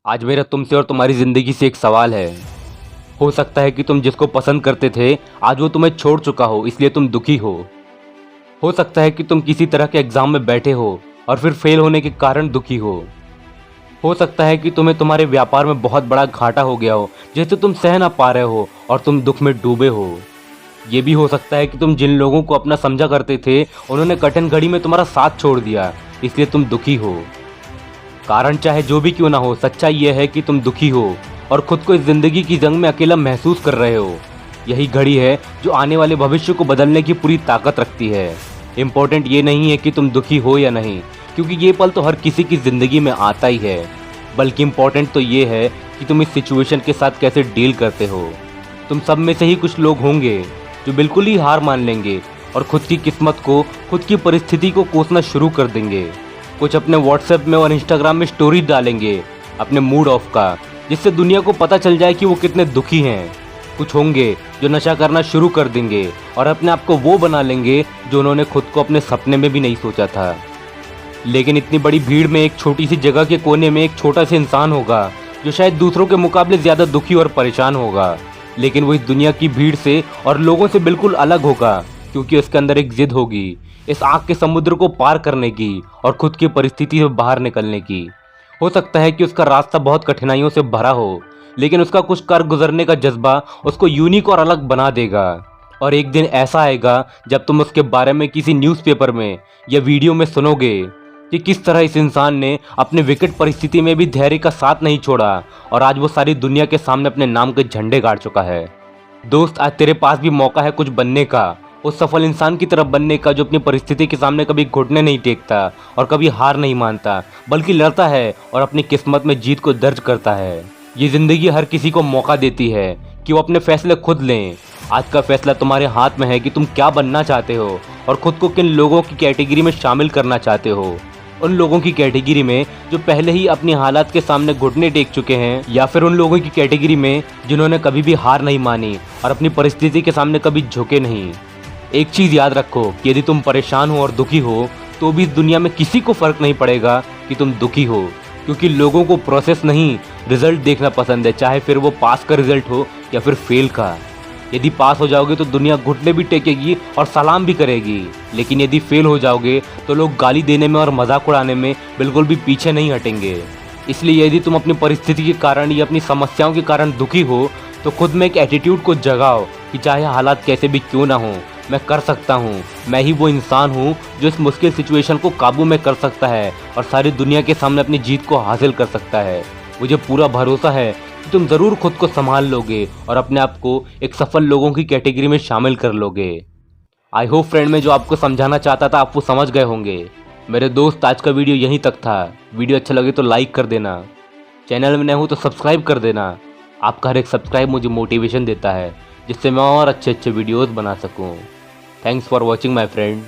आज मेरा तुमसे और तुम्हारी ज़िंदगी से एक सवाल है। हो सकता है कि तुम जिसको पसंद करते थे आज वो तुम्हें छोड़ चुका हो, इसलिए तुम दुखी हो। हो सकता है कि तुम किसी तरह के एग्ज़ाम में बैठे हो और फिर फेल होने के कारण दुखी हो। हो सकता है कि तुम्हें तुम्हारे व्यापार में बहुत बड़ा घाटा हो गया हो जिसे तुम सह ना पा रहे हो और तुम दुख में डूबे हो। ये भी हो सकता है कि तुम जिन लोगों को अपना समझा करते थे उन्होंने कठिन घड़ी में तुम्हारा साथ छोड़ दिया, इसलिए तुम दुखी हो। कारण चाहे जो भी क्यों ना हो, सच्चाई यह है कि तुम दुखी हो और खुद को इस जिंदगी की जंग में अकेला महसूस कर रहे हो। यही घड़ी है जो आने वाले भविष्य को बदलने की पूरी ताकत रखती है। इम्पोर्टेंट ये नहीं है कि तुम दुखी हो या नहीं, क्योंकि ये पल तो हर किसी की ज़िंदगी में आता ही है, बल्कि इम्पोर्टेंट तो ये है कि तुम इस सिचुएशन के साथ कैसे डील करते हो। तुम सब में से ही कुछ लोग होंगे जो बिल्कुल ही हार मान लेंगे और खुद की किस्मत को, खुद की परिस्थिति को कोसना शुरू कर देंगे। कुछ अपने व्हाट्सएप में और इंस्टाग्राम में स्टोरी डालेंगे अपने मूड ऑफ का, जिससे दुनिया को पता चल जाए कि वो कितने दुखी हैं। कुछ होंगे जो नशा करना शुरू कर देंगे और अपने आप को वो बना लेंगे जो उन्होंने खुद को अपने सपने में भी नहीं सोचा था। लेकिन इतनी बड़ी भीड़ में एक छोटी सी जगह के कोने में एक छोटा सा इंसान होगा जो शायद दूसरों के मुकाबले ज़्यादा दुखी और परेशान होगा, लेकिन वो इस दुनिया की भीड़ से और लोगों से बिल्कुल अलग होगा, क्योंकि उसके अंदर एक जिद होगी इस आग के समुद्र को पार करने की और खुद की परिस्थिति से बाहर निकलने की। हो सकता है कि उसका रास्ता बहुत कठिनाइयों से भरा हो, लेकिन उसका कुछ कर गुजरने का जज्बा उसको यूनिक और अलग बना देगा। और एक दिन ऐसा आएगा जब तुम उसके बारे में किसी न्यूज़पेपर में या वीडियो में सुनोगे कि किस तरह इस इंसान ने अपने विकट परिस्थिति में भी धैर्य का साथ नहीं छोड़ा और आज वो सारी दुनिया के सामने अपने नाम के झंडे गाड़ चुका है। दोस्त, आज तेरे पास भी मौका है कुछ बनने का, उस सफल इंसान की तरफ बनने का जो अपनी परिस्थिति के सामने कभी घुटने नहीं टेकता और कभी हार नहीं मानता, बल्कि लड़ता है और अपनी किस्मत में जीत को दर्ज करता है। ये ज़िंदगी हर किसी को मौका देती है कि वो अपने फैसले खुद लें। आज का फैसला तुम्हारे हाथ में है कि तुम क्या बनना चाहते हो और खुद को किन लोगों की कैटेगरी में शामिल करना चाहते हो। उन लोगों की कैटेगरी में जो पहले ही अपनी हालात के सामने घुटने टेक चुके हैं, या फिर उन लोगों की कैटेगरी में जिन्होंने कभी भी हार नहीं मानी और अपनी परिस्थिति के सामने कभी झुके नहीं। एक चीज़ याद रखो कि यदि तुम परेशान हो और दुखी हो तो भी इस दुनिया में किसी को फ़र्क नहीं पड़ेगा कि तुम दुखी हो, क्योंकि लोगों को प्रोसेस नहीं रिजल्ट देखना पसंद है, चाहे फिर वो पास का रिजल्ट हो या फिर फेल का। यदि पास हो जाओगे तो दुनिया घुटने भी टेकेगी और सलाम भी करेगी, लेकिन यदि फेल हो जाओगे तो लोग गाली देने में और मजाक उड़ाने में बिल्कुल भी पीछे नहीं हटेंगे। इसलिए यदि तुम अपनी परिस्थिति के कारण या अपनी समस्याओं के कारण दुखी हो तो खुद में एक एटीट्यूड को जगाओ कि चाहे हालात कैसे भी क्यों ना हो, मैं कर सकता हूँ। मैं ही वो इंसान हूँ जो इस मुश्किल सिचुएशन को काबू में कर सकता है और सारी दुनिया के सामने अपनी जीत को हासिल कर सकता है। मुझे पूरा भरोसा है कि तुम ज़रूर खुद को संभाल लोगे और अपने आप को एक सफल लोगों की कैटेगरी में शामिल कर लोगे। आई होप फ्रेंड, मैं जो आपको समझाना चाहता था आप वो समझ गए होंगे। मेरे दोस्त, आज का वीडियो यहीं तक था। वीडियो अच्छा लगे तो लाइक कर देना, चैनल में नए हो तो सब्सक्राइब कर देना। आपका हर एक सब्सक्राइब मुझे मोटिवेशन देता है, जिससे मैं और अच्छे अच्छे वीडियोज़ बना सकूँ। Thanks for watching my friend.